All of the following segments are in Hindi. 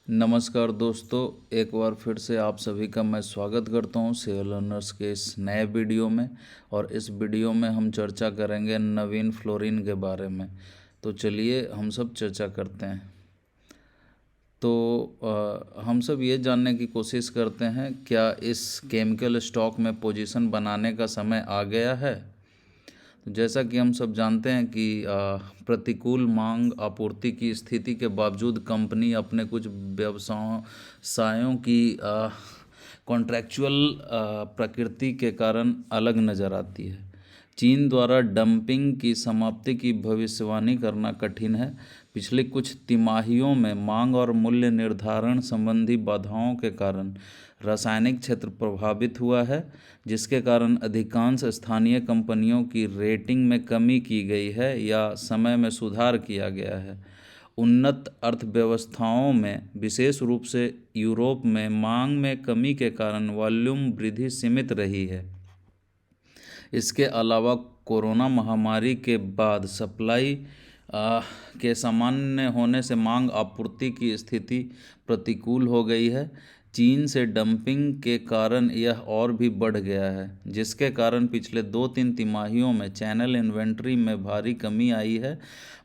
नमस्कार दोस्तों, एक बार फिर से आप सभी का मैं स्वागत करता हूं शेयर लर्नर्स के इस नए वीडियो में। और इस वीडियो में हम चर्चा करेंगे नवीन फ्लोरिन के बारे में। तो चलिए हम सब चर्चा करते हैं। तो हम सब ये जानने की कोशिश करते हैं, क्या इस केमिकल स्टॉक में पोजीशन बनाने का समय आ गया है। तो जैसा कि हम सब जानते हैं कि प्रतिकूल मांग आपूर्ति की स्थिति के बावजूद कंपनी अपने कुछ व्यवसायों की कॉन्ट्रैक्चुअल प्रकृति के कारण अलग नज़र आती है। चीन द्वारा डंपिंग की समाप्ति की भविष्यवाणी करना कठिन है। पिछले कुछ तिमाहियों में मांग और मूल्य निर्धारण संबंधी बाधाओं के कारण रासायनिक क्षेत्र प्रभावित हुआ है, जिसके कारण अधिकांश स्थानीय कंपनियों की रेटिंग में कमी की गई है या समय में सुधार किया गया है। उन्नत अर्थव्यवस्थाओं में, विशेष रूप से यूरोप में, मांग में कमी के कारण वॉल्यूम वृद्धि सीमित रही है। इसके अलावा कोरोना महामारी के बाद सप्लाई के सामान्य होने से मांग आपूर्ति की स्थिति प्रतिकूल हो गई है। चीन से डंपिंग के कारण यह और भी बढ़ गया है, जिसके कारण पिछले 2-3 तिमाहियों में चैनल इन्वेंट्री में भारी कमी आई है।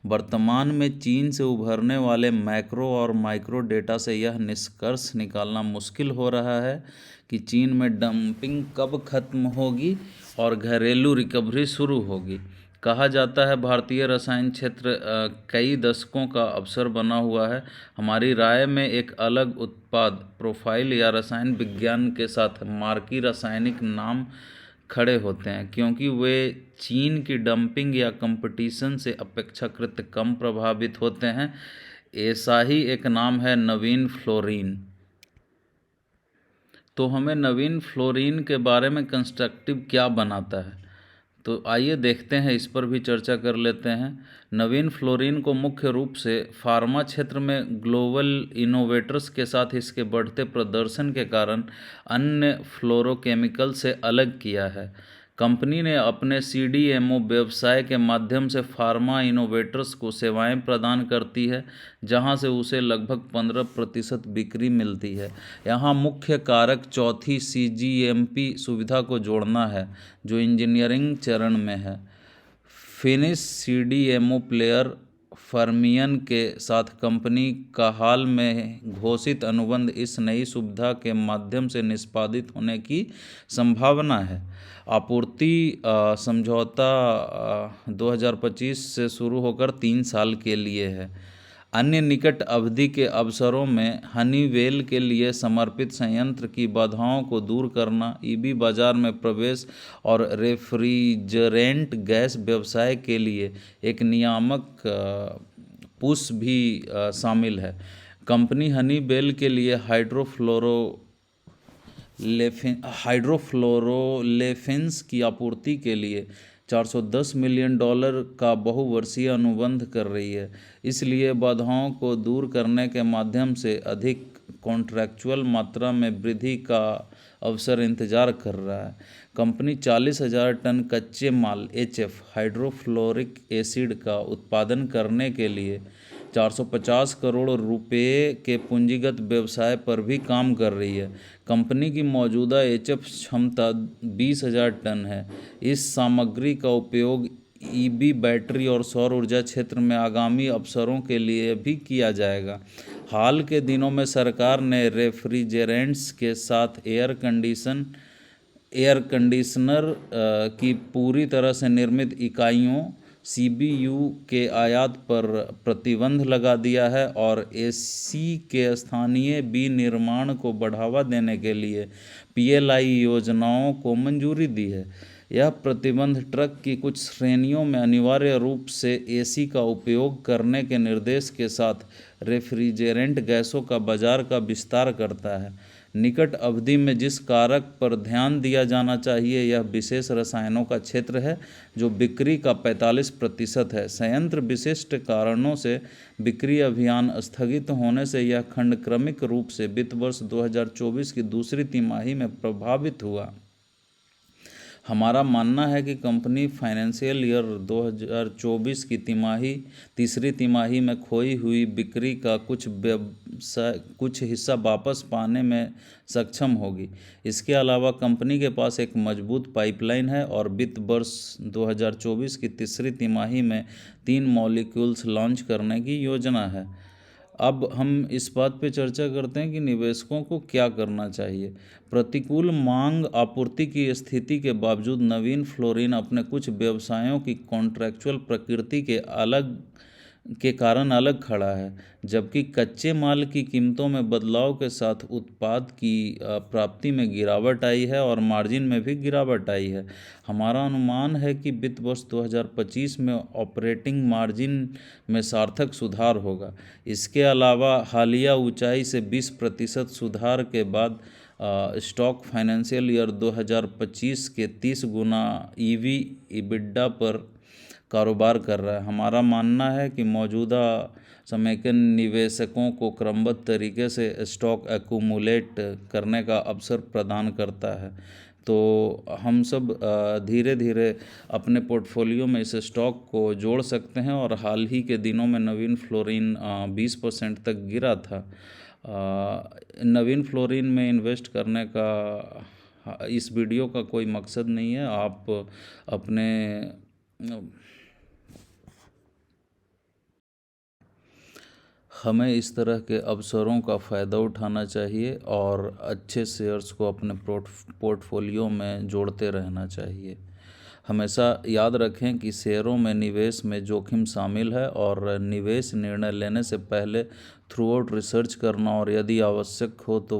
वर्तमान में चीन से उभरने वाले मैक्रो और माइक्रो डेटा से यह निष्कर्ष निकालना मुश्किल हो रहा है कि चीन में डंपिंग कब खत्म होगी और घरेलू रिकवरी शुरू होगी। कहा जाता है भारतीय रसायन क्षेत्र कई दशकों का अवसर बना हुआ है। हमारी राय में एक अलग उत्पाद प्रोफाइल या रसायन विज्ञान के साथ मार्की रासायनिक नाम खड़े होते हैं, क्योंकि वे चीन की डंपिंग या कंपटीशन से अपेक्षाकृत कम प्रभावित होते हैं। ऐसा ही एक नाम है नवीन फ्लोरीन। तो हमें नवीन फ्लोरीन के बारे में कंस्ट्रक्टिव क्या बनाता है, तो आइए देखते हैं, इस पर भी चर्चा कर लेते हैं। नवीन फ्लोरीन को मुख्य रूप से फार्मा क्षेत्र में ग्लोबल इनोवेटर्स के साथ इसके बढ़ते प्रदर्शन के कारण अन्य फ्लोरोकेमिकल से अलग किया है। कंपनी ने अपने सीडीएमओ व्यवसाय के माध्यम से फार्मा इनोवेटर्स को सेवाएं प्रदान करती है, जहां से उसे लगभग 15% बिक्री मिलती है। यहाँ मुख्य कारक चौथी सीजीएमपी सुविधा को जोड़ना है, जो इंजीनियरिंग चरण में है। फिनिश सीडीएमओ प्लेयर फर्मियन के साथ कंपनी का हाल में घोषित अनुबंध इस नई सुविधा के माध्यम से निष्पादित होने की संभावना है। आपूर्ति समझौता 2025 से शुरू होकर 3 साल के लिए है। अन्य निकट अवधि के अवसरों में हनीवेल के लिए समर्पित संयंत्र की बाधाओं को दूर करना, ईवी बाजार में प्रवेश और रेफ्रिजरेंट गैस व्यवसाय के लिए एक नियामक पुश भी शामिल है। कंपनी हनीवेल के लिए हाइड्रोफ्लोरोलेफिन्स की आपूर्ति के लिए $410 मिलियन का बहुवर्षीय अनुबंध कर रही है, इसलिए बाधाओं को दूर करने के माध्यम से अधिक कॉन्ट्रैक्चुअल मात्रा में वृद्धि का अवसर इंतजार कर रहा है। कंपनी 40,000 टन कच्चे माल HF हाइड्रोफ्लोरिक एसिड का उत्पादन करने के लिए 450 करोड़ रुपये के पूंजीगत व्यवसाय पर भी काम कर रही है। कंपनी की मौजूदा HF क्षमता 20,000 टन है। इस सामग्री का उपयोग ईवी बैटरी और सौर ऊर्जा क्षेत्र में आगामी अवसरों के लिए भी किया जाएगा। हाल के दिनों में सरकार ने रेफ्रिजरेंट्स के साथ एयर कंडीशनर की पूरी तरह से निर्मित इकाइयों CBU के आयात पर प्रतिबंध लगा दिया है और AC के स्थानीय विनिर्माण को बढ़ावा देने के लिए PLI योजनाओं को मंजूरी दी है। यह प्रतिबंध ट्रक की कुछ श्रेणियों में अनिवार्य रूप से AC का उपयोग करने के निर्देश के साथ रेफ्रिजरेंट गैसों का बाजार का विस्तार करता है। निकट अवधि में जिस कारक पर ध्यान दिया जाना चाहिए, यह विशेष रसायनों का क्षेत्र है, जो बिक्री का 45% है। संयंत्र विशिष्ट कारणों से बिक्री अभियान स्थगित होने से यह खंड क्रमिक रूप से वित्त वर्ष 2024 की दूसरी तिमाही में प्रभावित हुआ। हमारा मानना है कि कंपनी फाइनेंशियल ईयर 2024 की तीसरी तिमाही में खोई हुई बिक्री का कुछ कुछ हिस्सा वापस पाने में सक्षम होगी। इसके अलावा कंपनी के पास एक मजबूत पाइपलाइन है और वित्त वर्ष 2024 की तीसरी तिमाही में 3 मॉलिक्यूल्स लॉन्च करने की योजना है। अब हम इस बात पे चर्चा करते हैं कि निवेशकों को क्या करना चाहिए। प्रतिकूल मांग आपूर्ति की स्थिति के बावजूद नवीन फ्लोरिन अपने कुछ व्यवसायों की कॉन्ट्रैक्चुअल प्रकृति के कारण अलग खड़ा है। जबकि कच्चे माल की कीमतों में बदलाव के साथ उत्पाद की प्राप्ति में गिरावट आई है और मार्जिन में भी गिरावट आई है। हमारा अनुमान है कि वित्त वर्ष 2025 में ऑपरेटिंग मार्जिन में सार्थक सुधार होगा। इसके अलावा हालिया ऊंचाई से 20% सुधार के बाद स्टॉक फाइनेंशियल ईयर 2025 के 30 गुना ईवी EBITDA पर कारोबार कर रहा है। हमारा मानना है कि मौजूदा समय के निवेशकों को क्रमबद्ध तरीके से स्टॉक एक्यूमुलेट करने का अवसर प्रदान करता है। तो हम सब धीरे धीरे अपने पोर्टफोलियो में इस स्टॉक को जोड़ सकते हैं। और हाल ही के दिनों में नवीन फ्लोरिन 20% तक गिरा था। नवीन फ्लोरिन में इन्वेस्ट करने का इस वीडियो का कोई मकसद नहीं है। आप अपने हमें इस तरह के अवसरों का फ़ायदा उठाना चाहिए और अच्छे शेयर्स को अपने पोर्टफोलियो में जोड़ते रहना चाहिए। हमेशा याद रखें कि शेयरों में निवेश में जोखिम शामिल है और निवेश निर्णय लेने से पहले थ्रू आउट रिसर्च करना और यदि आवश्यक हो तो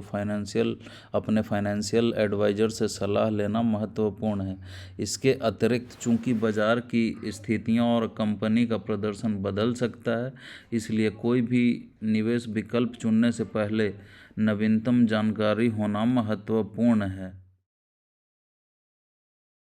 अपने फाइनेंशियल एडवाइज़र से सलाह लेना महत्वपूर्ण है। इसके अतिरिक्त चूंकि बाज़ार की स्थितियां और कंपनी का प्रदर्शन बदल सकता है, इसलिए कोई भी निवेश विकल्प चुनने से पहले नवीनतम जानकारी होना महत्वपूर्ण है।